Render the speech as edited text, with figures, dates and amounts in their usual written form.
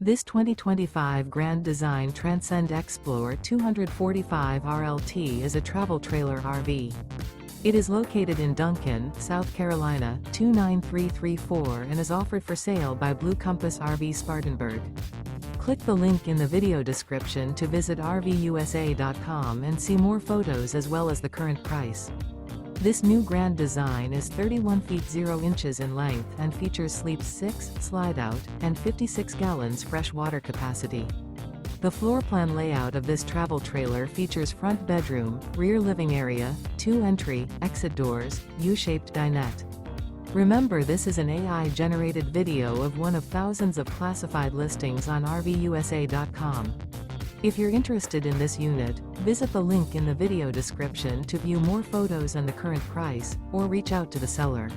This 2025 Grand Design Transcend Xplor 245 RLT is a travel trailer RV. It is located in Duncan, South Carolina, 29334 and is offered for sale by Blue Compass RV Spartanburg. Click the link in the video description to visit RVUSA.com and see more photos as well as the current price. This new Grand Design is 31 feet 0 inches in length and features sleeps 6, slide-out, and 56 gallons fresh water capacity. The floor plan layout of this travel trailer features front bedroom, rear living area, 2 entry, exit doors, U-shaped dinette. Remember, this is an AI-generated video of one of thousands of classified listings on RVUSA.com. If you're interested in this unit, visit the link in the video description to view more photos and the current price, or reach out to the seller.